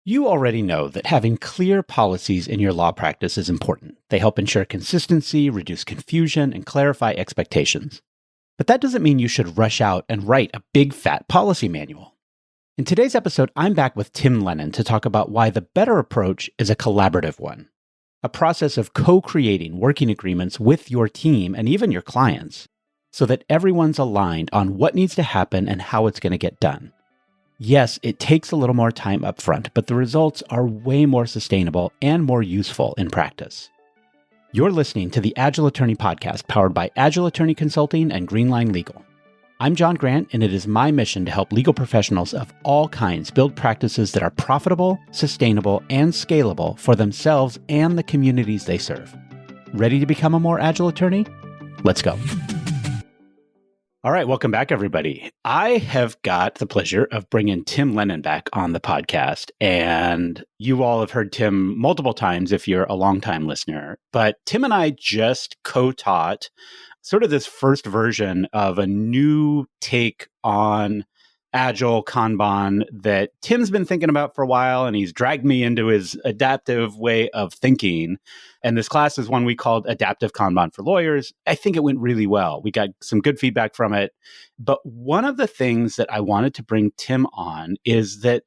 You already know that having clear policies in your law practice is important. They help ensure consistency, reduce confusion, and clarify expectations. But that doesn't mean you should rush out and write a big fat policy manual. In today's episode, I'm back with Tim Lennon to talk about why the better approach is a collaborative one, a process of co-creating working agreements with your team and even your clients, so that everyone's aligned on what needs to happen and how it's going to get done. Yes, it takes a little more time up front, but the results are way more sustainable and more useful in practice. You're listening to the Agile Attorney Podcast, powered by Agile Attorney Consulting and Greenline Legal. I'm John Grant, and it is my mission to help legal professionals of all kinds build practices that are profitable, sustainable, and scalable for themselves and the communities they serve. Ready to become a more agile attorney? Let's go. All right, welcome back, everybody. I have got the pleasure of bringing Tim Lennon back on the podcast, and you all have heard Tim multiple times if you're a longtime listener, but Tim and I just co-taught sort of this first version of a new take on Agile Kanban that Tim's been thinking about for a while, and he's dragged me into his adaptive way of thinking. And this class is one we called Adaptive Kanban for Lawyers. I think it went really well. We got some good feedback from it. But one of the things that I wanted to bring Tim on is that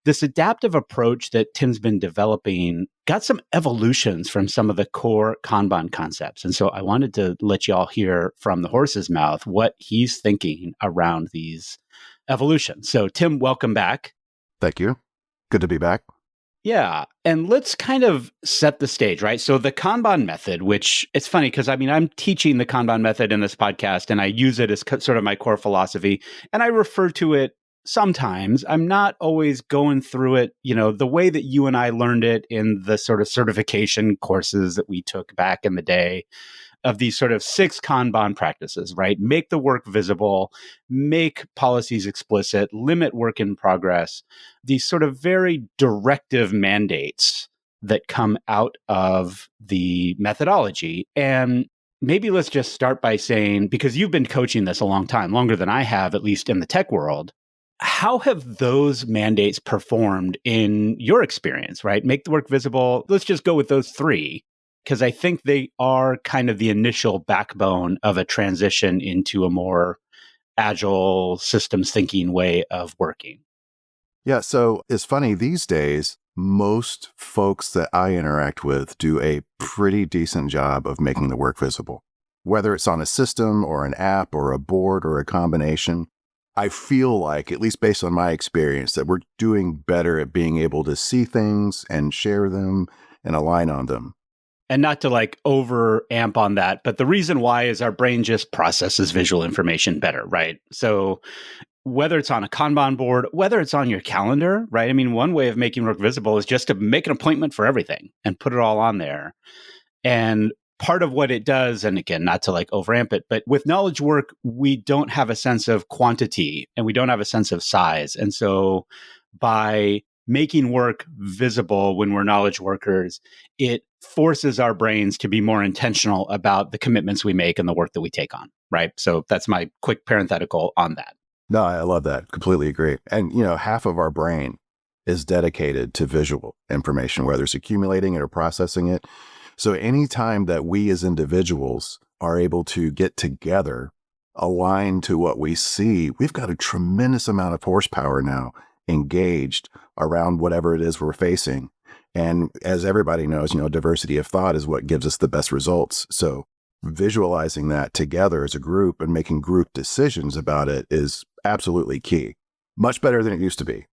this adaptive approach that Tim's been developing got some evolutions from some of the core Kanban concepts. And so I wanted to let you all hear from the horse's mouth what he's thinking around these evolutions. So Tim, welcome back. Thank you. Good to be back. Yeah. And let's kind of set the stage, right? So the Kanban method, which it's funny because I'm teaching the Kanban method in this podcast and I use it as sort of my core philosophy. And I refer to it sometimes. I'm not always going through it, the way that you and I learned it in the sort of certification courses that we took back in the day of these sort of 6 Kanban practices, right? Make the work visible, make policies explicit, limit work in progress, these sort of very directive mandates that come out of the methodology. And maybe let's just start by saying, because you've been coaching this a long time, longer than I have, at least in the tech world, how have those mandates performed in your experience, right? Make the work visible. Let's just go with those 3. Because I think they are kind of the initial backbone of a transition into a more agile systems thinking way of working. Yeah, so it's funny, these days, most folks that I interact with do a pretty decent job of making the work visible. Whether it's on a system or an app or a board or a combination, I feel like, at least based on my experience, that we're doing better at being able to see things and share them and align on them. And not to over amp on that, but the reason why is our brain just processes visual information better, right? So whether it's on a Kanban board, whether it's on your calendar, right? I mean, one way of making work visible is just to make an appointment for everything and put it all on there. And part of what it does, and again, not to overamp it, but with knowledge work, we don't have a sense of quantity and we don't have a sense of size. And so by making work visible when we're knowledge workers, it forces our brains to be more intentional about the commitments we make and the work that we take on, right? So that's my quick parenthetical on that. No, I love that. Completely agree. And, half of our brain is dedicated to visual information, whether it's accumulating it or processing it. So anytime that we as individuals are able to get together, align to what we see, we've got a tremendous amount of horsepower now engaged around whatever it is we're facing. And as everybody knows, diversity of thought is what gives us the best results. So visualizing that together as a group and making group decisions about it is absolutely key. Much better than it used to be.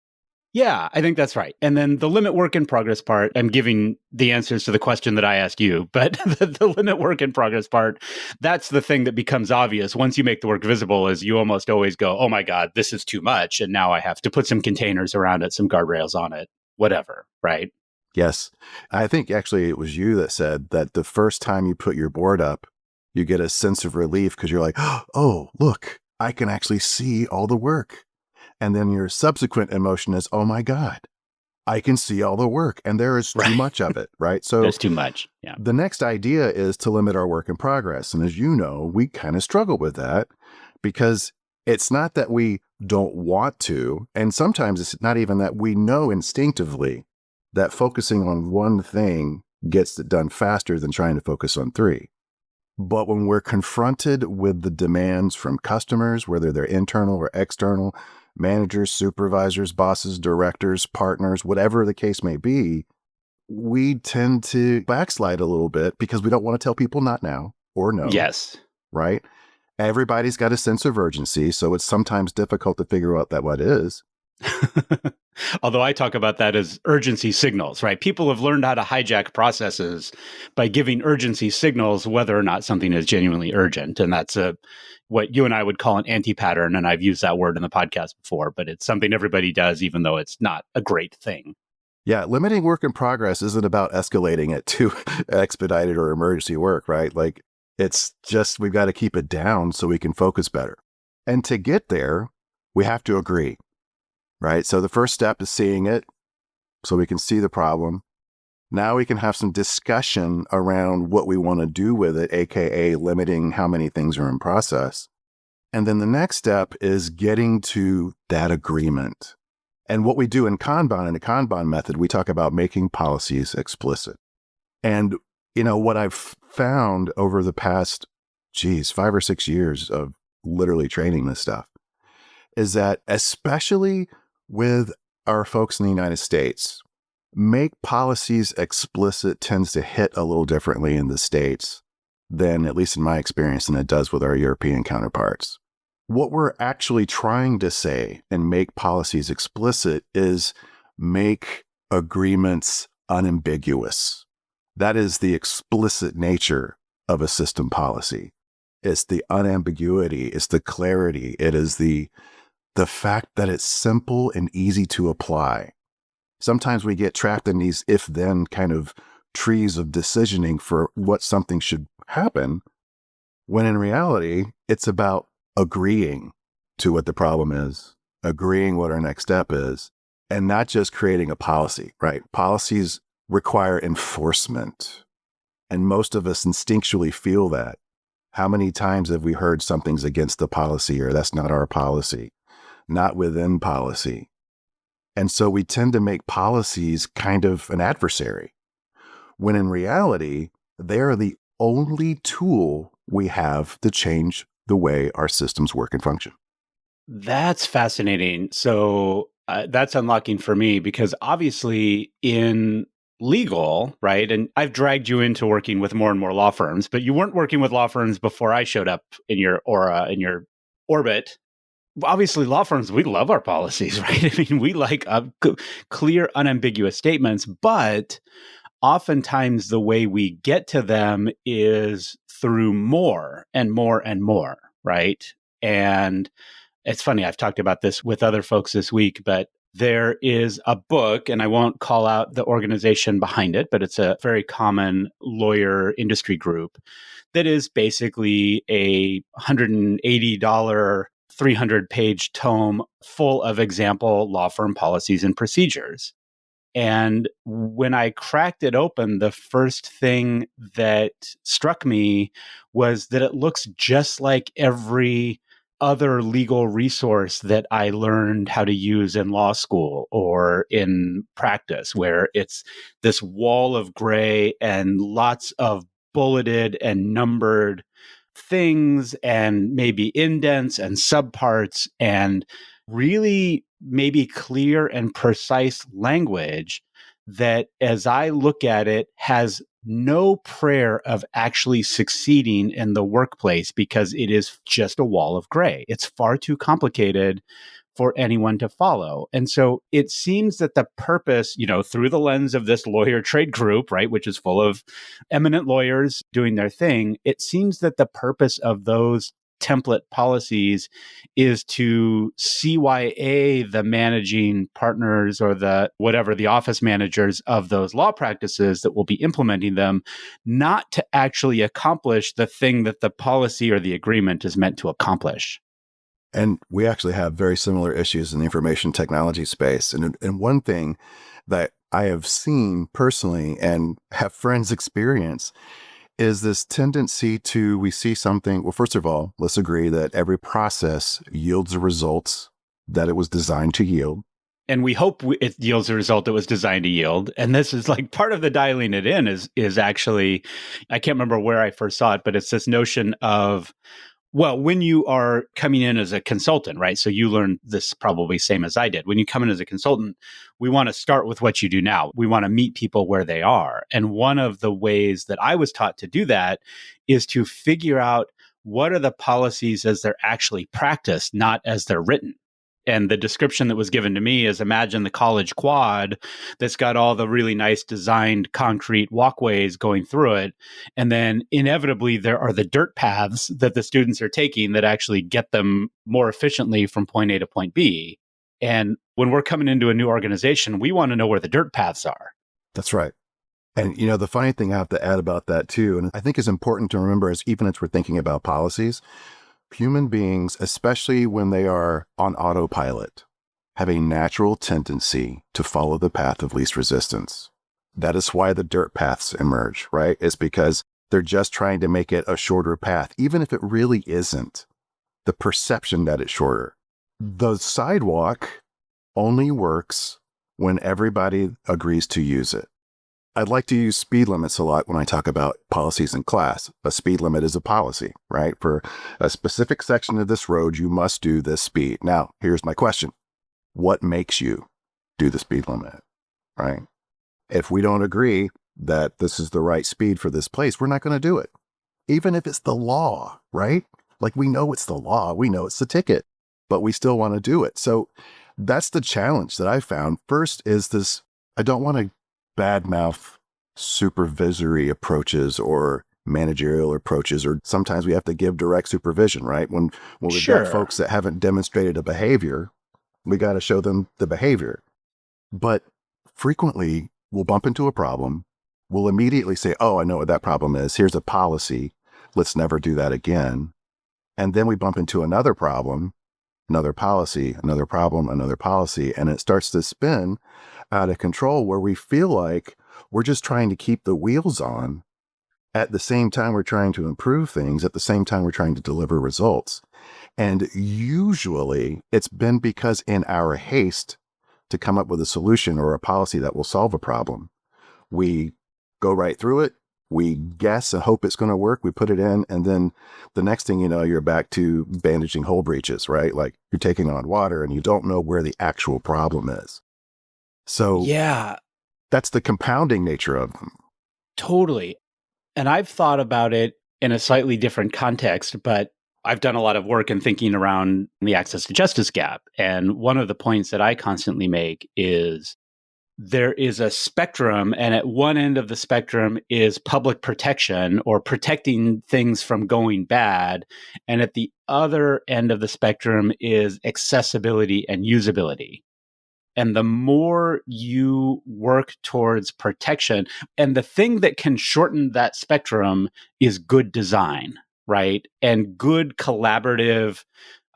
Yeah, I think that's right. And then the limit work in progress part, I'm giving the answers to the question that I asked you, but the limit work in progress part, that's the thing that becomes obvious once you make the work visible is you almost always go, oh my God, this is too much. And now I have to put some containers around it, some guardrails on it, whatever, right? Yes. I think actually it was you that said that the first time you put your board up, you get a sense of relief because you're like, oh, look, I can actually see all the work. And then your subsequent emotion is, oh my God, I can see all the work and there is too much of it, right? So there's too much. Yeah. The next idea is to limit our work in progress. And as you know, we kind of struggle with that because It's not that we don't want to, and sometimes it's not even that we know instinctively that focusing on one thing gets it done faster than trying to focus on three. But when we're confronted with the demands from customers, whether they're internal or external, managers, supervisors, bosses, directors, partners, whatever the case may be, we tend to backslide a little bit because we don't want to tell people not now or no, Yes. right? Everybody's got a sense of urgency, so it's sometimes difficult to figure out that what is. Although I talk about that as urgency signals, right? People have learned how to hijack processes by giving urgency signals, whether or not something is genuinely urgent. And that's what you and I would call an anti-pattern. And I've used that word in the podcast before, but it's something everybody does, even though it's not a great thing. Yeah, limiting work in progress isn't about escalating it to expedited or emergency work, right? Like, it's just we've got to keep it down so we can focus better. And to get there, we have to agree, right? So the first step is seeing it so we can see the problem. Now we can have some discussion around what we want to do with it, AKA limiting how many things are in process. And then the next step is getting to that agreement. And what we do in the Kanban method, we talk about making policies explicit. And, what I've found over the past, 5 or 6 years of literally training this stuff is that, especially with our folks in the United States, make policies explicit tends to hit a little differently in the States than, at least in my experience, than it does with our European counterparts. What we're actually trying to say and make policies explicit is make agreements unambiguous. That is the explicit nature of a system policy. It's the unambiguity, it's the clarity, it is the fact that it's simple and easy to apply. Sometimes we get trapped in these if-then kind of trees of decisioning for what something should happen, when in reality, it's about agreeing to what the problem is, agreeing what our next step is, and not just creating a policy, right? Policies require enforcement. And most of us instinctually feel that. How many times have we heard something's against the policy or that's not our policy, not within policy? And so we tend to make policies kind of an adversary, when in reality, they're the only tool we have to change the way our systems work and function. That's fascinating. So that's unlocking for me because obviously in legal, right? And I've dragged you into working with more and more law firms, but you weren't working with law firms before I showed up in your aura, in your orbit. Obviously, law firms, we love our policies, right? I mean, we like clear, unambiguous statements, but oftentimes the way we get to them is through more and more and more, right? And it's funny, I've talked about this with other folks this week, but there is a book, and I won't call out the organization behind it, but it's a very common lawyer industry group that is basically a $180, 300-page tome full of example law firm policies and procedures. And when I cracked it open, the first thing that struck me was that it looks just like every other legal resource that I learned how to use in law school or in practice, where it's this wall of gray and lots of bulleted and numbered things and maybe indents and subparts and really maybe clear and precise language that, as I look at it, has no prayer of actually succeeding in the workplace because it is just a wall of gray. It's far too complicated for anyone to follow. And so it seems that the purpose, through the lens of this lawyer trade group, right, which is full of eminent lawyers doing their thing, it seems that the purpose of those template policies is to CYA the managing partners or the office managers of those law practices that will be implementing them, not to actually accomplish the thing that the policy or the agreement is meant to accomplish. And we actually have very similar issues in the information technology space. And one thing that I have seen personally and have friends experience is this tendency to, we see something. Well, first of all, let's agree that every process yields the results that it was designed to yield. And we hope it yields the result it was designed to yield. And this is like part of the dialing it in is actually, I can't remember where I first saw it, but it's this notion of, well, when you are coming in as a consultant, right? So you learned this probably same as I did. When you come in as a consultant, we want to start with what you do now. We want to meet people where they are. And one of the ways that I was taught to do that is to figure out what are the policies as they're actually practiced, not as they're written. And the description that was given to me is, imagine the college quad that's got all the really nice designed concrete walkways going through it. And then inevitably there are the dirt paths that the students are taking that actually get them more efficiently from point A to point B. And when we're coming into a new organization, we want to know where the dirt paths are. That's right. And, you know, the funny thing I have to add about that too, and I think is important to remember is even as we're thinking about policies, human beings, especially when they are on autopilot, have a natural tendency to follow the path of least resistance. That is why the dirt paths emerge, right? It's because they're just trying to make it a shorter path, even if it really isn't. The perception that it's shorter. The sidewalk only works when everybody agrees to use it. I'd like to use speed limits a lot when I talk about policies in class. A speed limit is a policy, right? For a specific section of this road, you must do this speed. Now, here's my question. What makes you do the speed limit, right? If we don't agree that this is the right speed for this place, we're not going to do it. Even if it's the law, right? Like we know it's the law, we know it's the ticket, but we still want to do it. So that's the challenge that I found. First is this, I don't want to badmouth supervisory approaches or managerial approaches, or sometimes we have to give direct supervision, right? When we've got folks that haven't demonstrated a behavior, we got to show them the behavior. But frequently we'll bump into a problem. We'll immediately say, oh, I know what that problem is. Here's a policy. Let's never do that again. And then we bump into another problem, another policy, another problem, another policy, and it starts to spin out of control where we feel like we're just trying to keep the wheels on. At the same time, we're trying to improve things. At the same time, we're trying to deliver results. And usually it's been because in our haste to come up with a solution or a policy that will solve a problem, we go right through it. We guess and hope it's going to work. We put it in. And then the next thing you know, you're back to bandaging hole breaches, right? Like you're taking on water and you don't know where the actual problem is. So yeah, that's the compounding nature of them. Totally. And I've thought about it in a slightly different context, but I've done a lot of work in thinking around the access to justice gap. And one of the points that I constantly make is there is a spectrum, and at one end of the spectrum is public protection or protecting things from going bad. And at the other end of the spectrum is accessibility and usability. And the more you work towards protection, and the thing that can shorten that spectrum is good design, right? And good collaborative,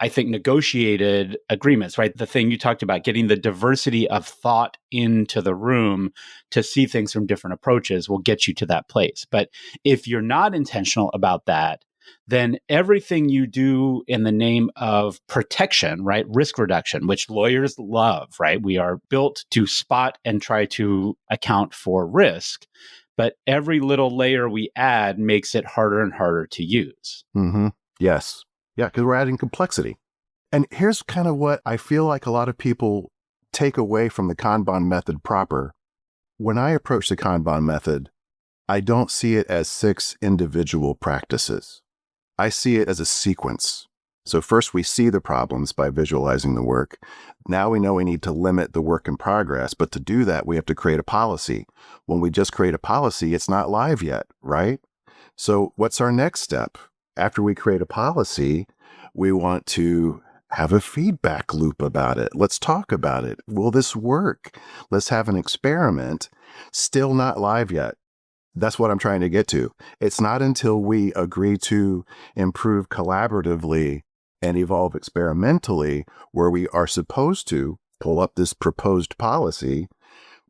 I think, negotiated agreements, right? The thing you talked about, getting the diversity of thought into the room to see things from different approaches will get you to that place. But if you're not intentional about that, then everything you do in the name of protection, right? Risk reduction, which lawyers love, right? We are built to spot and try to account for risk. But every little layer we add makes it harder and harder to use. Mm-hmm. Yes. Yeah, because we're adding complexity. And here's kind of what I feel like a lot of people take away from the Kanban method proper. When I approach the Kanban method, I don't see it as 6 individual practices. I see it as a sequence. So first we see the problems by visualizing the work. Now we know we need to limit the work in progress, but to do that, we have to create a policy. When we just create a policy, it's not live yet, right? So what's our next step? After we create a policy, we want to have a feedback loop about it. Let's talk about it. Will this work? Let's have an experiment. Still not live yet. That's what I'm trying to get to. It's not until we agree to improve collaboratively and evolve experimentally where we are supposed to pull up this proposed policy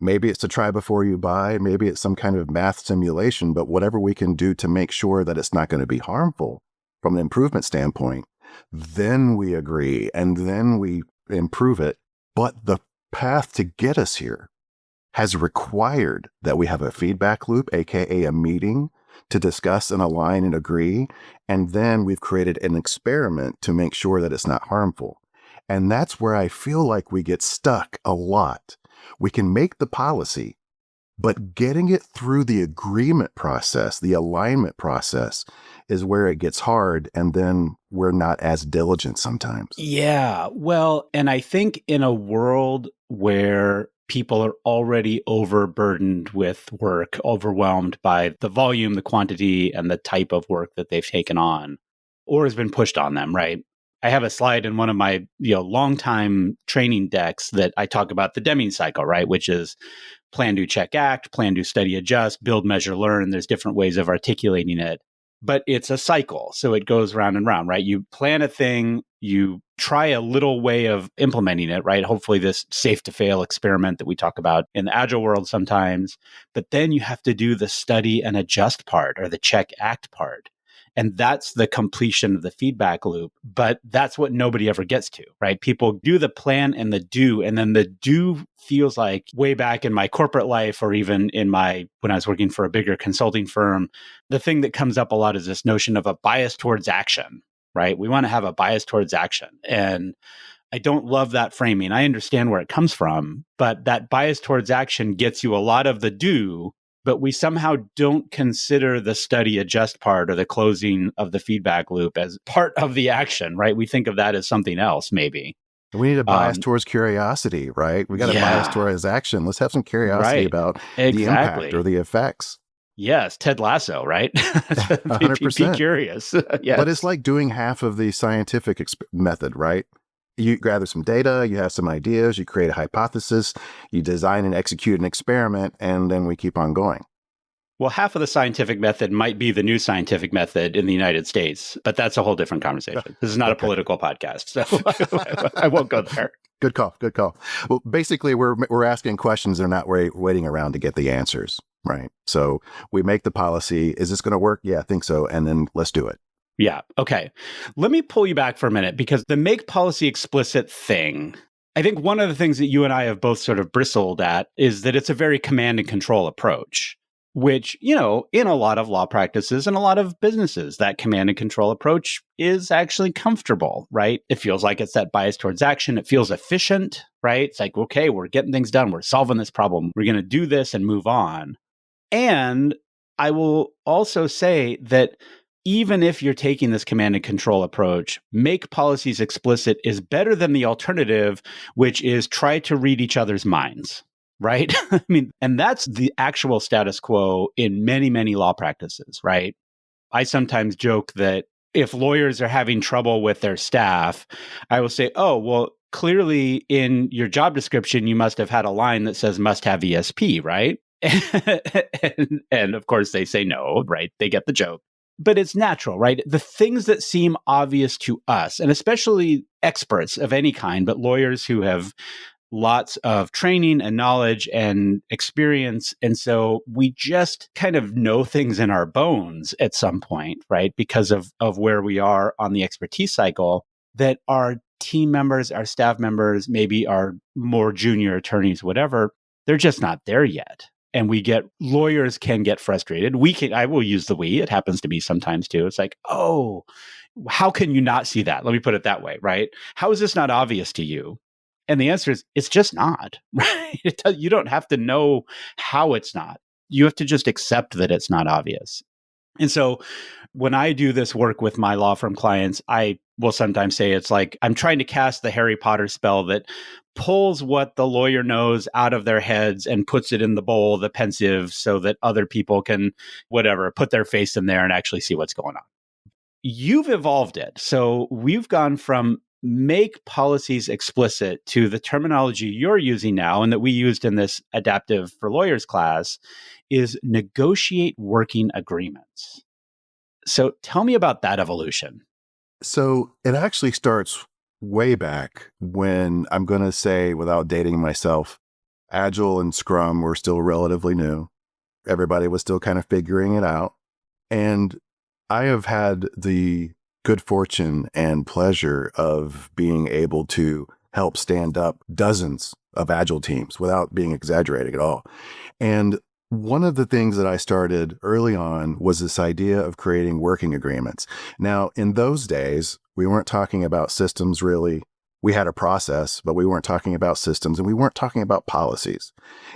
Maybe it's to try before you buy. Maybe it's some kind of math simulation, but whatever we can do to make sure that it's not going to be harmful from an improvement standpoint, then we agree and then we improve it. But the path to get us here has required that we have a feedback loop, AKA a meeting to discuss and align and agree. And then we've created an experiment to make sure that it's not harmful. And that's where I feel like we get stuck a lot. We can make the policy, but getting it through the agreement process, the alignment process, is where it gets hard. And then we're not as diligent sometimes. Yeah. Well, and I think in a world where people are already overburdened with work, overwhelmed by the volume, the quantity, and the type of work that they've taken on or has been pushed on them, right? I have a slide in one of my long-time training decks that I talk about the Deming cycle, right? Which is plan, do, check, act, plan, do, study, adjust, build, measure, learn. There's different ways of articulating it, but it's a cycle. So it goes round and round, right? You plan a thing, you try a little way of implementing it, right? Hopefully this safe to fail experiment that we talk about in the Agile world sometimes, but then you have to do the study and adjust part or the check, act part. And that's the completion of the feedback loop. But that's what nobody ever gets to, right? People do the plan and the do, and then the do feels like way back in my corporate life or even in when I was working for a bigger consulting firm, the thing that comes up a lot is this notion of a bias towards action, right? We want to have a bias towards action. And I don't love that framing. I understand where it comes from, but that bias towards action gets you a lot of the do, but we somehow don't consider the study adjust part or the closing of the feedback loop as part of the action, right? We think of that as something else, maybe. We need a bias towards curiosity, right? We got a bias towards action. Let's have some curiosity about the impact or the effects. Yes, Ted Lasso, right? 100%. Be curious. Yes. But it's like doing half of the scientific method, right? You gather some data, you have some ideas, you create a hypothesis, you design and execute an experiment, and then we keep on going. Well, half of the scientific method might be the new scientific method in the United States, but that's a whole different conversation. This is not a political podcast, so I won't go there. Good call. Good call. Well, basically, we're asking questions. They're not waiting around to get the answers, right? So we make the policy. Is this going to work? Yeah, I think so. And then let's do it. Yeah. Okay. Let me pull you back for a minute because the make policy explicit thing, I think one of the things that you and I have both sort of bristled at is that it's a very command and control approach, which, in a lot of law practices and a lot of businesses, that command and control approach is actually comfortable, right? It feels like it's that bias towards action. It feels efficient, right? It's like, okay, we're getting things done. We're solving this problem. We're going to do this and move on. And I will also say that even if you're taking this command and control approach, make policies explicit is better than the alternative, which is try to read each other's minds, right? I mean, and that's the actual status quo in many, many law practices, right? I sometimes joke that if lawyers are having trouble with their staff, I will say, oh, well, clearly in your job description, you must have had a line that says must have ESP, right? and of course, they say no, right? They get the joke. But it's natural, right? The things that seem obvious to us, and especially experts of any kind, but lawyers who have lots of training and knowledge and experience. And so we just kind of know things in our bones at some point, right? Because of where we are on the expertise cycle, that our team members, our staff members, maybe our more junior attorneys, whatever, they're just not there yet. And lawyers can get frustrated. I will use the we, it happens to me sometimes too. It's like, oh, how can you not see that? Let me put it that way, right? How is this not obvious to you? And the answer is, it's just not, right? You don't have to know how it's not. You have to just accept that it's not obvious. And so when I do this work with my law firm clients, I will sometimes say it's like I'm trying to cast the Harry Potter spell that pulls what the lawyer knows out of their heads and puts it in the bowl, the pensieve, so that other people can, put their face in there and actually see what's going on. You've evolved it. So we've gone from make policies explicit to the terminology you're using now and that we used in this Adaptive for Lawyers class is negotiate working agreements. So tell me about that evolution. So it actually starts way back when I'm going to say, without dating myself, Agile and Scrum were still relatively new. Everybody was still kind of figuring it out. And I have had the good fortune and pleasure of being able to help stand up dozens of Agile teams without being exaggerating at all. And one of the things that I started early on was this idea of creating working agreements. Now, in those days, we weren't talking about systems really. We had a process, but we weren't talking about systems and we weren't talking about policies.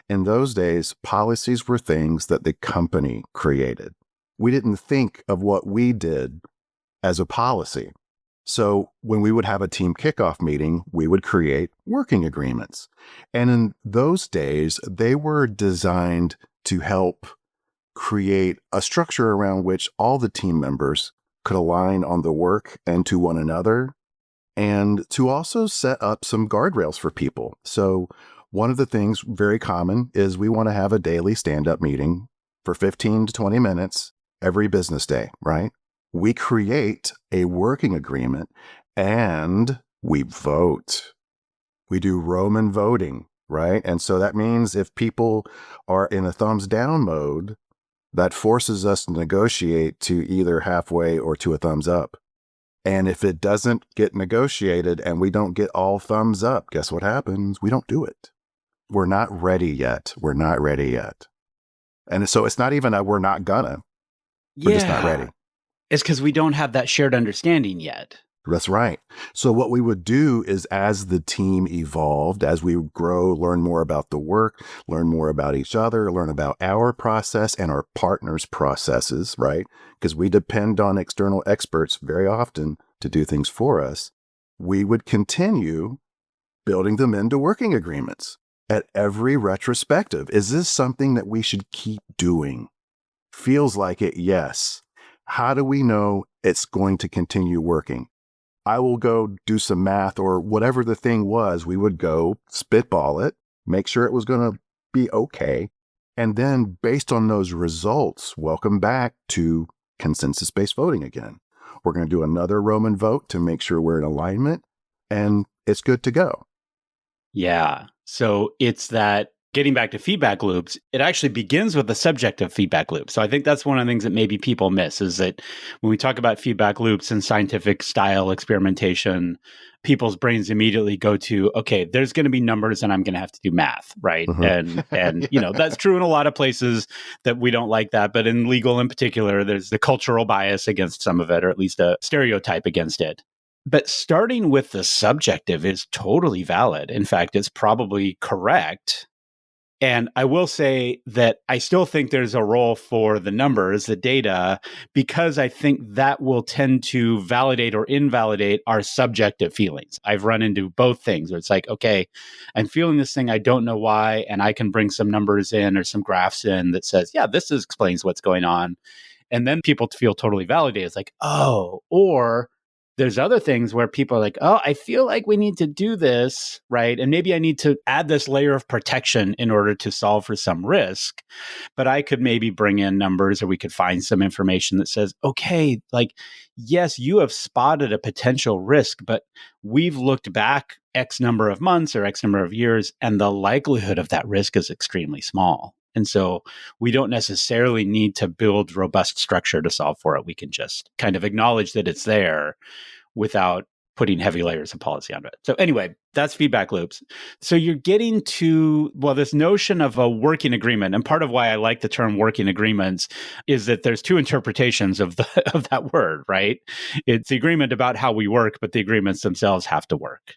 In those days, policies were things that the company created. We didn't think of what we did as a policy. So when we would have a team kickoff meeting, we would create working agreements. And in those days, they were designed to help create a structure around which all the team members could align on the work and to one another, and to also set up some guardrails for people. So one of the things very common is we want to have a daily stand-up meeting for 15 to 20 minutes every business day, right? We create a working agreement and we vote. We do Roman voting, right? And so that means if people are in a thumbs down mode, that forces us to negotiate to either halfway or to a thumbs up. And if it doesn't get negotiated and we don't get all thumbs up, guess what happens? We don't do it. We're not ready yet. We're not ready yet. And so it's not even a we're not gonna. We're just not ready. It's because we don't have that shared understanding yet. That's right. So what we would do is as the team evolved, as we grow, learn more about the work, learn more about each other, learn about our process and our partners' processes, right? Because we depend on external experts very often to do things for us. We would continue building them into working agreements at every retrospective. Is this something that we should keep doing? Feels like it, yes. How do we know it's going to continue working? I will go do some math or whatever the thing was. We would go spitball it, make sure it was going to be okay. And then based on those results, welcome back to consensus-based voting again. We're going to do another Roman vote to make sure we're in alignment and it's good to go. Yeah. So it's that getting back to feedback loops, it actually begins with the subjective feedback loop. So I think that's one of the things that maybe people miss is that when we talk about feedback loops and scientific style experimentation, people's brains immediately go to, okay, there's going to be numbers and I'm going to have to do math, right? And you know, that's true in a lot of places that we don't like that. But in legal in particular, there's the cultural bias against some of it, or at least a stereotype against it. But starting with the subjective is totally valid. In fact, it's probably correct. And I will say that I still think there's a role for the numbers, the data, because I think that will tend to validate or invalidate our subjective feelings. I've run into both things where it's like, okay, I'm feeling this thing, I don't know why, and I can bring some numbers in or some graphs in that says, yeah, explains what's going on. And then people feel totally validated. It's like, oh, or there's other things where people are like, oh, I feel like we need to do this, right? And maybe I need to add this layer of protection in order to solve for some risk. But I could maybe bring in numbers or we could find some information that says, okay, like, yes, you have spotted a potential risk, but we've looked back X number of months or X number of years, and the likelihood of that risk is extremely small. And so we don't necessarily need to build robust structure to solve for it. We can just kind of acknowledge that it's there without putting heavy layers of policy onto it. So anyway, that's feedback loops. So you're getting to, well, this notion of a working agreement. And part of why I like the term working agreements is that there's two interpretations of of that word, right? It's the agreement about how we work, but the agreements themselves have to work.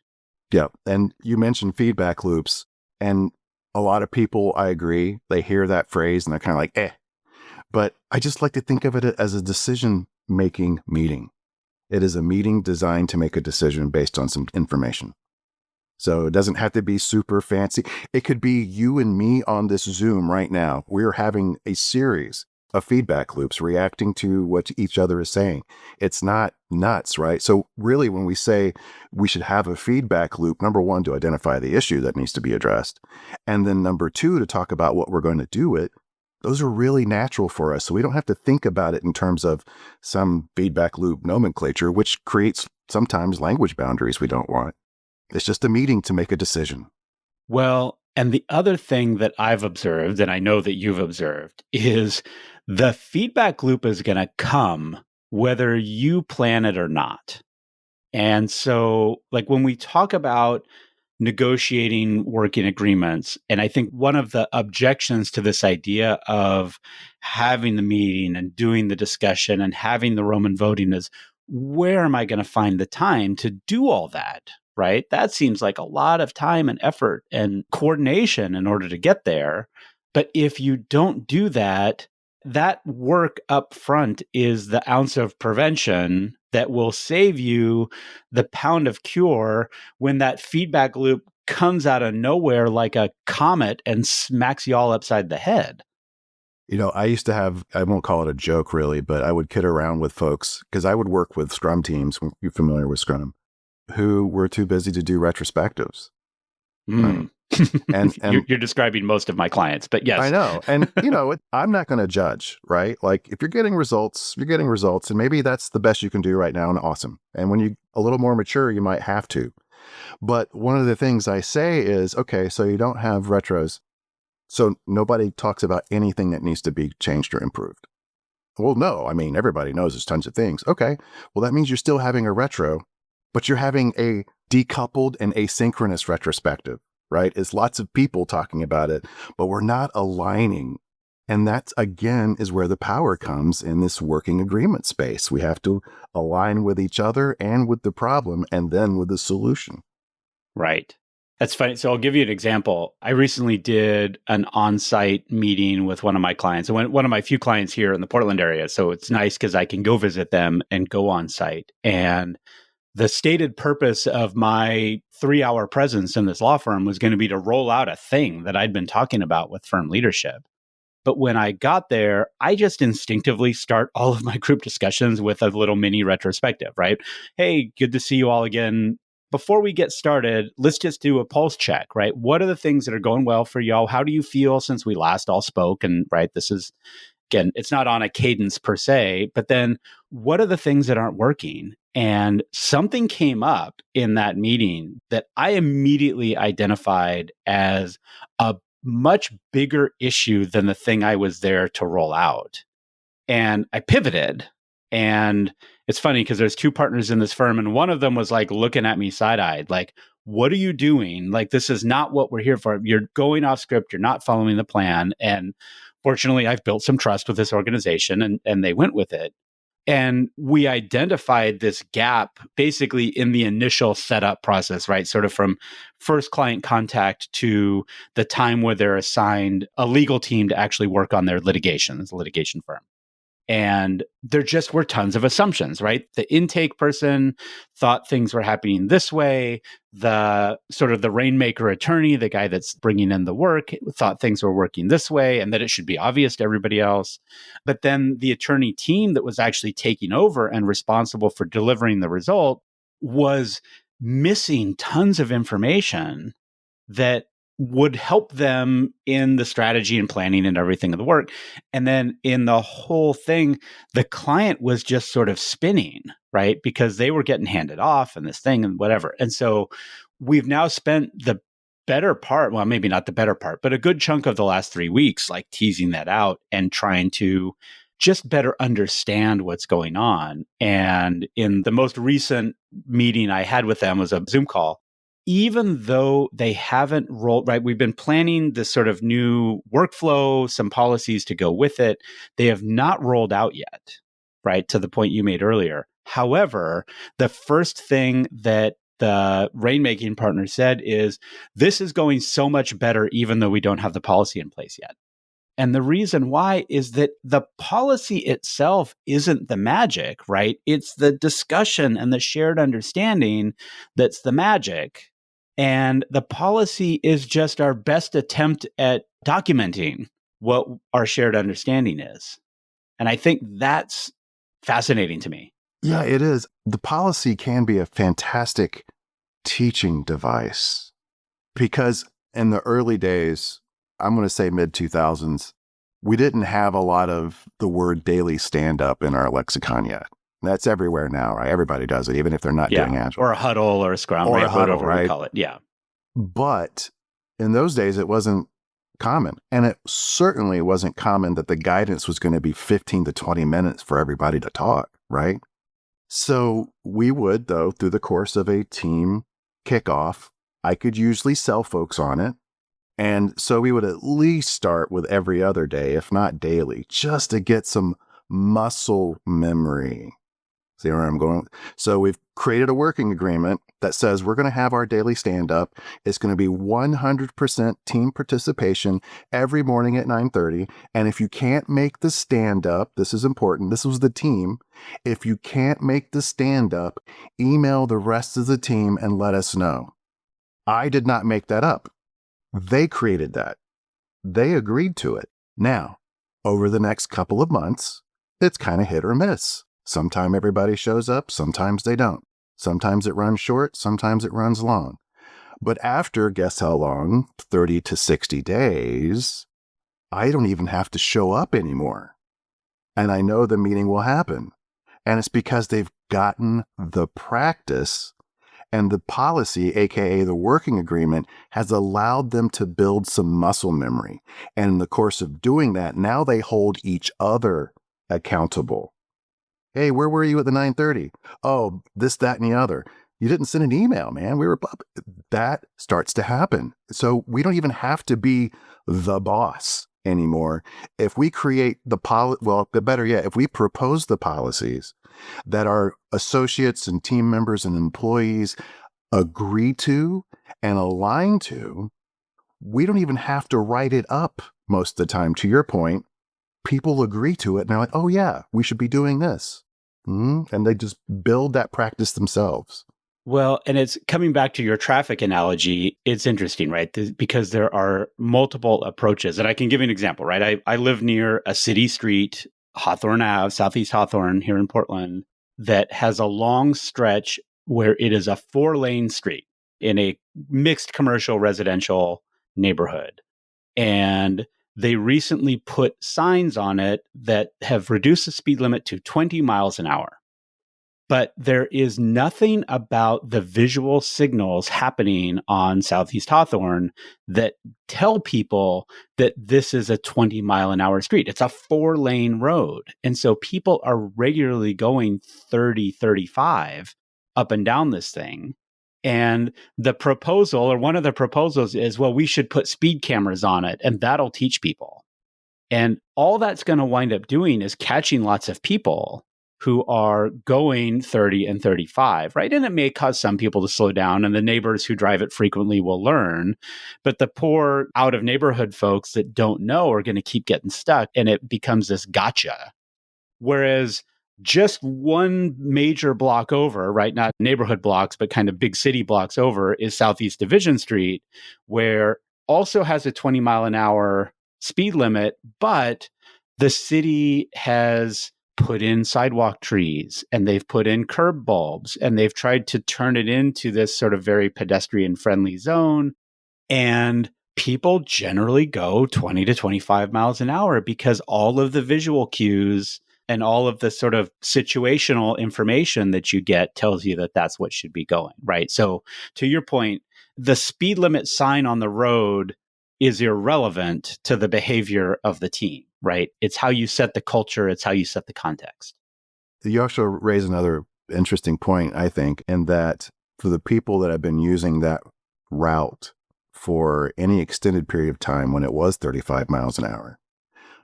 Yeah. And you mentioned feedback loops. And a lot of people, I agree, they hear that phrase and they're kind of like, eh. But I just like to think of it as a decision-making meeting. It is a meeting designed to make a decision based on some information. So it doesn't have to be super fancy. It could be you and me on this Zoom right now. We're having a series of feedback loops reacting to what each other is saying. It's not nuts, right? So really, when we say we should have a feedback loop, number one, to identify the issue that needs to be addressed. And then number two, to talk about what we're going to do it. Those are really natural for us. So we don't have to think about it in terms of some feedback loop nomenclature, which creates sometimes language boundaries we don't want. It's just a meeting to make a decision. Well, And the other thing that I've observed, and I know that you've observed, is the feedback loop is going to come whether you plan it or not. And so, like when we talk about negotiating working agreements, and I think one of the objections to this idea of having the meeting and doing the discussion and having the Roman voting is, where am I going to find the time to do all that? Right? That seems like a lot of time and effort and coordination in order to get there. But if you don't do that, that work up front is the ounce of prevention that will save you the pound of cure when that feedback loop comes out of nowhere like a comet and smacks you all upside the head. I used to have, I won't call it a joke really, but I would kid around with folks because I would work with Scrum teams, you're familiar with Scrum, who were too busy to do retrospectives. Mm. And you're describing most of my clients, but yes. I know. And, I'm not going to judge, right? Like if you're getting results, you're getting results. And maybe that's the best you can do right now. And awesome. And when you're a little more mature, you might have to. But one of the things I say is, okay, so you don't have retros. So nobody talks about anything that needs to be changed or improved. Well, no, I mean, everybody knows there's tons of things. Okay, well, that means you're still having a retro, but you're having a decoupled and asynchronous retrospective, right? It's lots of people talking about it, but we're not aligning. And that, again, is where the power comes in this working agreement space. We have to align with each other and with the problem and then with the solution. Right. That's funny. So I'll give you an example. I recently did an on-site meeting with one of my clients, and one of my few clients here in the Portland area. So it's nice because I can go visit them and go on-site. And the stated purpose of my 3-hour presence in this law firm was going to be to roll out a thing that I'd been talking about with firm leadership. But when I got there, I just instinctively start all of my group discussions with a little mini retrospective, right? Hey, good to see you all again. Before we get started, let's just do a pulse check, right? What are the things that are going well for y'all? How do you feel since we last all spoke? And right, this is, again, it's not on a cadence per se, but then what are the things that aren't working? And something came up in that meeting that I immediately identified as a much bigger issue than the thing I was there to roll out. And I pivoted. And it's funny because there's two partners in this firm, and one of them was like looking at me side-eyed, like, what are you doing? Like, this is not what we're here for. You're going off script. You're not following the plan. And fortunately, I've built some trust with this organization, and they went with it. And we identified this gap basically in the initial setup process, right? Sort of from first client contact to the time where they're assigned a legal team to actually work on their litigation as a litigation firm. And there just were tons of assumptions, right? The intake person thought things were happening this way. The sort of the rainmaker attorney, the guy that's bringing in the work, thought things were working this way and that it should be obvious to everybody else. But then the attorney team that was actually taking over and responsible for delivering the result was missing tons of information that would help them in the strategy and planning and everything of the work. And then in the whole thing, the client was just sort of spinning, right? Because they were getting handed off and this thing and whatever. And so we've now spent the better part, well, maybe not the better part, but a good chunk of the last 3 weeks, like teasing that out and trying to just better understand what's going on. And in the most recent meeting I had with them was a Zoom call. Even though they haven't rolled, right, we've been planning this sort of new workflow, some policies to go with it. They have not rolled out yet, right, to the point you made earlier. However, the first thing that the rainmaking partner said is, this is going so much better, even though we don't have the policy in place yet. And the reason why is that the policy itself isn't the magic, right? It's the discussion and the shared understanding that's the magic. And the policy is just our best attempt at documenting what our shared understanding is. And I think that's fascinating to me. Yeah, it is. The policy can be a fantastic teaching device because in the early days, I'm going to say mid-2000s, we didn't have a lot of the word daily stand-up in our lexicon yet. That's everywhere now, right? Everybody does it, even if they're not doing Agile. Or a huddle or a Scrum, or right? a huddle, Whatever right? we call it. Yeah. But In those days, it wasn't common. And it certainly wasn't common that the guidance was going to be 15 to 20 minutes for everybody to talk, right? So we would, though, through the course of a team kickoff, I could usually sell folks on it. And so we would at least start with every other day, if not daily, just to get some muscle memory. See where I'm going? So we've created a working agreement that says we're going to have our daily stand-up. It's going to be 100% team participation every morning at 9:30. And if you can't make the stand-up, this is important. This was the team. If you can't make the stand-up, email the rest of the team and let us know. I did not make that up. They created that. They agreed to it. Now, over the next couple of months, it's kind of hit or miss. Sometimes everybody shows up, sometimes they don't. Sometimes it runs short, sometimes it runs long. But after, guess how long? 30 to 60 days, I don't even have to show up anymore. And I know the meeting will happen. And it's because they've gotten the practice, and the policy, aka the working agreement, has allowed them to build some muscle memory. And in the course of doing that, now they hold each other accountable. Hey, where were you at the 9:30? Oh, this, that, and the other. You didn't send an email, man. We were that starts to happen. So we don't even have to be the boss anymore. If we create better yet, if we propose the policies that our associates and team members and employees agree to and align to, we don't even have to write it up most of the time. To your point, people agree to it and they're like, oh yeah, we should be doing this. And they just build that practice themselves. Well, and it's coming back to your traffic analogy. It's interesting, right? Because there are multiple approaches. And I can give you an example, right? I live near a city street, Hawthorne Ave, Southeast Hawthorne here in Portland, that has a long stretch where it is a 4-lane street in a mixed commercial residential neighborhood. And they recently put signs on it that have reduced the speed limit to 20 miles an hour. But there is nothing about the visual signals happening on Southeast Hawthorne that tell people that this is a 20 mile an hour street. It's a 4-lane road. And so people are regularly going 30, 35 up and down this thing. And the proposal, or one of the proposals, is, well, we should put speed cameras on it and that'll teach people. And all that's going to wind up doing is catching lots of people who are going 30 and 35, right? And it may cause some people to slow down, and the neighbors who drive it frequently will learn. But the poor out of neighborhood folks that don't know are going to keep getting stuck, and it becomes this gotcha. Whereas just one major block over, right? Not neighborhood blocks, but kind of big city blocks over, is Southeast Division Street, where also has a 20 mile an hour speed limit, but the city has put in sidewalk trees and they've put in curb bulbs and they've tried to turn it into this sort of very pedestrian friendly zone. And people generally go 20 to 25 miles an hour because all of the visual cues and all of the sort of situational information that you get tells you that that's what should be going, right? So to your point, the speed limit sign on the road is irrelevant to the behavior of the team, right? It's how you set the culture. It's how you set the context. You also raise another interesting point, I think, in that for the people that have been using that route for any extended period of time when it was 35 miles an hour,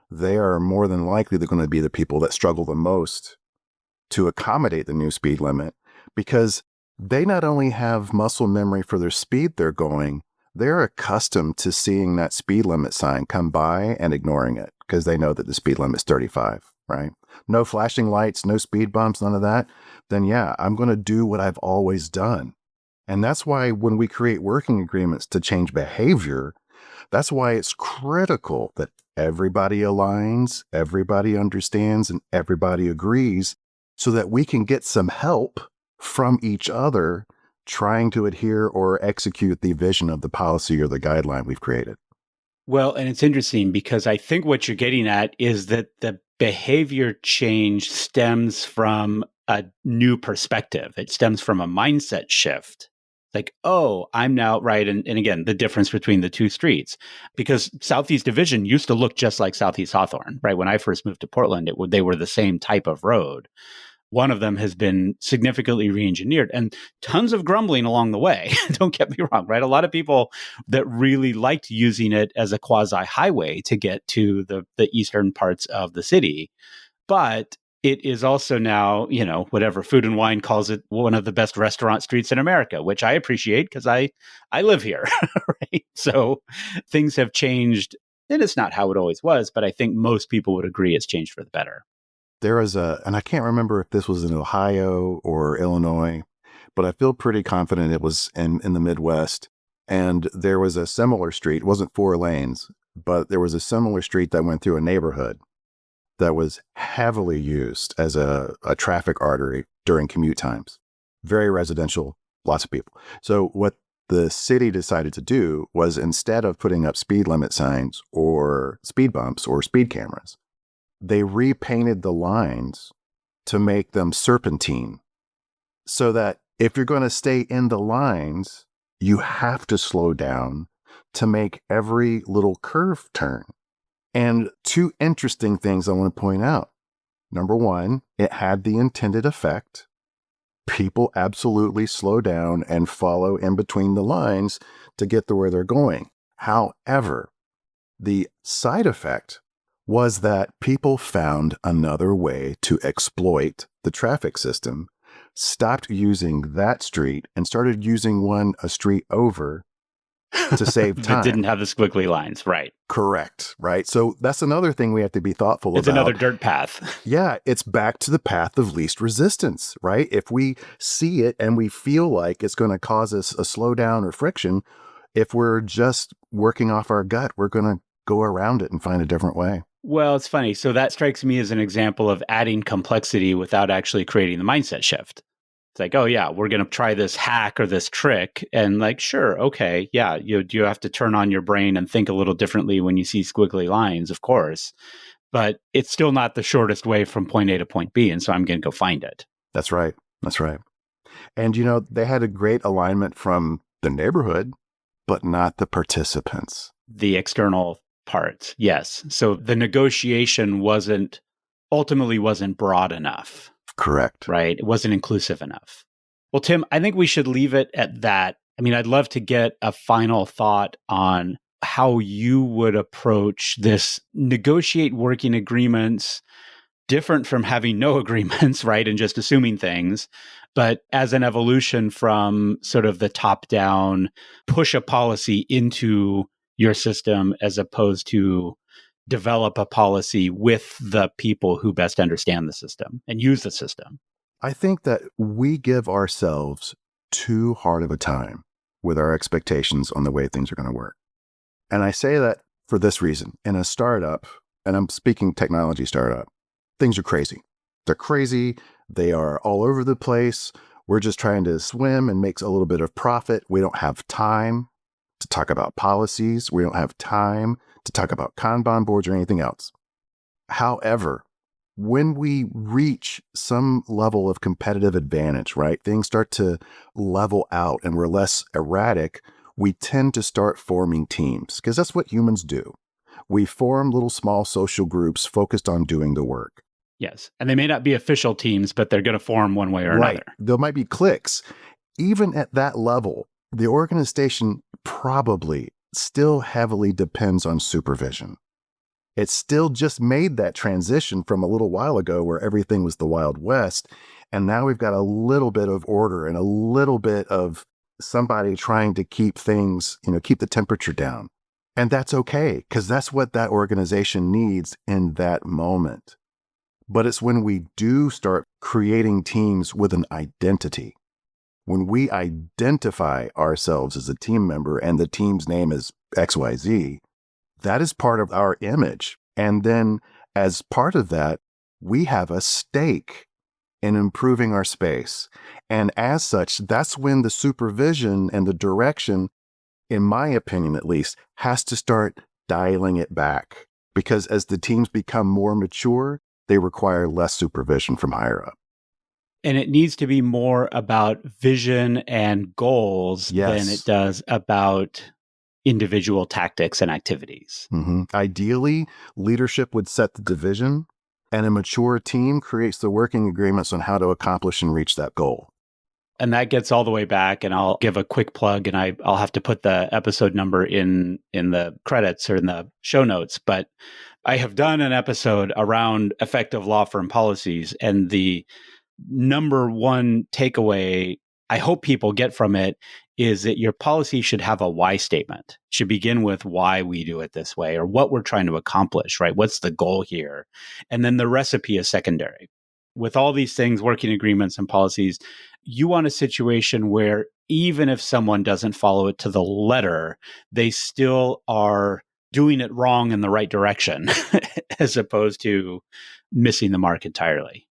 they are more than likely going to be the people that struggle the most to accommodate the new speed limit, because they not only have muscle memory for their speed they're going, they're accustomed to seeing that speed limit sign come by and ignoring it because they know that the speed limit is 35, right? No flashing lights, no speed bumps, none of that. Then yeah, I'm going to do what I've always done. And that's why when we create working agreements to change behavior, that's why it's critical that everybody aligns, everybody understands, and everybody agrees so that we can get some help from each other trying to adhere or execute the vision of the policy or the guideline we've created. Well, and it's interesting because I think what you're getting at is that the behavior change stems from a new perspective. It stems from a mindset shift. Like, oh, I'm now right. And again, the difference between the two streets, because Southeast Division used to look just like Southeast Hawthorne, right? When I first moved to Portland, they were the same type of road. One of them has been significantly re-engineered and tons of grumbling along the way. Don't get me wrong, right? A lot of people that really liked using it as a quasi highway to get to the eastern parts of the city. But it is also now, whatever Food and Wine calls it, one of the best restaurant streets in America, which I appreciate because I live here, right? So things have changed, and it's not how it always was, but I think most people would agree it's changed for the better. There was and I can't remember if this was in Ohio or Illinois, but I feel pretty confident it was in the Midwest. And there was a similar street, it wasn't 4 lanes, but there was a similar street that went through a neighborhood that was heavily used as a traffic artery during commute times. Very residential, lots of people. So what the city decided to do was, instead of putting up speed limit signs or speed bumps or speed cameras, they repainted the lines to make them serpentine, so that if you're going to stay in the lines, you have to slow down to make every little curve turn. And 2 interesting things I want to point out. Number 1, it had the intended effect. People absolutely slow down and follow in between the lines to get to where they're going. However, the side effect was that people found another way to exploit the traffic system, stopped using that street, and started using a street over to save time. That didn't have the squiggly lines, right? Correct, right? So that's another thing we have to be thoughtful It's about. another dirt path. Yeah, it's back to the path of least resistance, right? If we see it and we feel like it's going to cause us a slowdown or friction, if we're just working off our gut, we're going to go around it and find a different way. Well, it's funny. So that strikes me as an example of adding complexity without actually creating the mindset shift. It's like, oh yeah, we're going to try this hack or this trick. And like, sure, okay, yeah, you have to turn on your brain and think a little differently when you see squiggly lines, of course. But it's still not the shortest way from point A to point B. And so I'm going to go find it. That's right. That's right. And, they had a great alignment from the neighborhood, but not the participants. The external parts, yes. So the negotiation ultimately wasn't broad enough. Correct. Right? It wasn't inclusive enough. Well, Tim, I think we should leave it at that. I mean, I'd love to get a final thought on how you would approach this, negotiate working agreements, different from having no agreements, right? And just assuming things, but as an evolution from sort of the top down, push a policy into your system as opposed to develop a policy with the people who best understand the system and use the system. I think that we give ourselves too hard of a time with our expectations on the way things are going to work. And I say that for this reason. In a startup, and I'm speaking technology startup, things are crazy. They're crazy. They are all over the place. We're just trying to swim and make a little bit of profit. We don't have time to talk about policies. We don't have time to talk about Kanban boards or anything else. However, when we reach some level of competitive advantage, right, things start to level out and we're less erratic, we tend to start forming teams, because that's what humans do. We form little small social groups focused on doing the work. Yes. And they may not be official teams, but they're going to form one way or Right. another. There might be cliques. Even at that level, the organization probably still heavily depends on supervision. It still just made that transition from a little while ago where everything was the Wild West. And now we've got a little bit of order and a little bit of somebody trying to keep things, keep the temperature down. And that's okay, because that's what that organization needs in that moment. But it's when we do start creating teams with an identity, when we identify ourselves as a team member and the team's name is XYZ, that is part of our image. And then as part of that, we have a stake in improving our space. And as such, that's when the supervision and the direction, in my opinion at least, has to start dialing it back. Because as the teams become more mature, they require less supervision from higher up. And it needs to be more about vision and goals than it does about individual tactics and activities. Ideally, leadership would set the division, and a mature team creates the working agreements on how to accomplish and reach that goal. And that gets all the way back, and I'll give a quick plug, and I'll have to put the episode number in the credits or in the show notes, but I have done an episode around effective law firm policies, and the number one takeaway I hope people get from it is that your policy should have a why statement. It should begin with why we do it this way or what we're trying to accomplish, right? What's the goal here? And then the recipe is secondary. With all these things, working agreements and policies, you want a situation where even if someone doesn't follow it to the letter, they still are doing it wrong in the right direction as opposed to missing the mark entirely.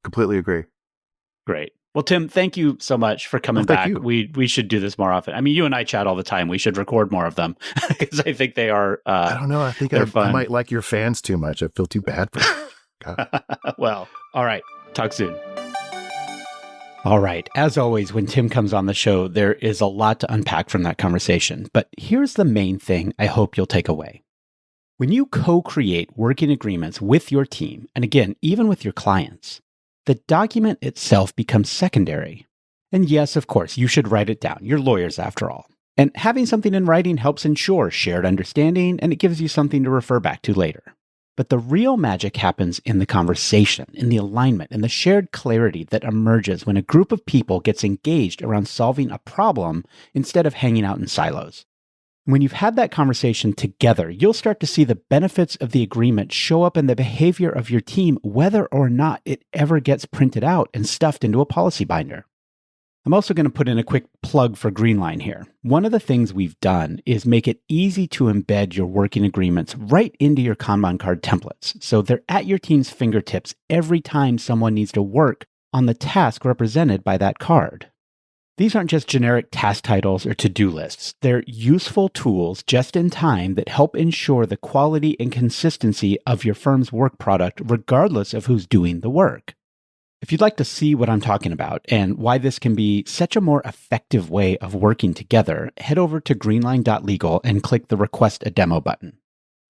Completely agree. Great. Well, Tim, thank you so much for coming back. You. We should do this more often. I mean, you and I chat all the time. We should record more of them because I think they are I don't know. I think I might like your fans too much. I feel too bad for them. Well, all right. Talk soon. All right. As always, when Tim comes on the show, there is a lot to unpack from that conversation. But here's the main thing I hope you'll take away. When you co-create working agreements with your team, and again, even with your clients, the document itself becomes secondary. And yes, of course, you should write it down. You're lawyers after all. And having something in writing helps ensure shared understanding, and it gives you something to refer back to later. But the real magic happens in the conversation, in the alignment, and the shared clarity that emerges when a group of people gets engaged around solving a problem instead of hanging out in silos. When you've had that conversation together, you'll start to see the benefits of the agreement show up in the behavior of your team, whether or not it ever gets printed out and stuffed into a policy binder. I'm also going to put in a quick plug for Greenline here. One of the things we've done is make it easy to embed your working agreements right into your Kanban card templates, so they're at your team's fingertips every time someone needs to work on the task represented by that card. These aren't just generic task titles or to-do lists. They're useful tools just in time that help ensure the quality and consistency of your firm's work product, regardless of who's doing the work. If you'd like to see what I'm talking about and why this can be such a more effective way of working together, head over to greenline.legal and click the Request a Demo button.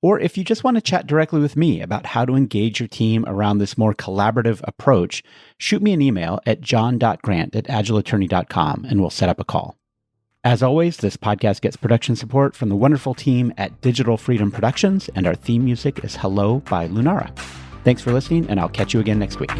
Or if you just want to chat directly with me about how to engage your team around this more collaborative approach, shoot me an email at john.grant@agileattorney.com and we'll set up a call. As always, this podcast gets production support from the wonderful team at Digital Freedom Productions, and our theme music is Hello by Lunara. Thanks for listening, and I'll catch you again next week.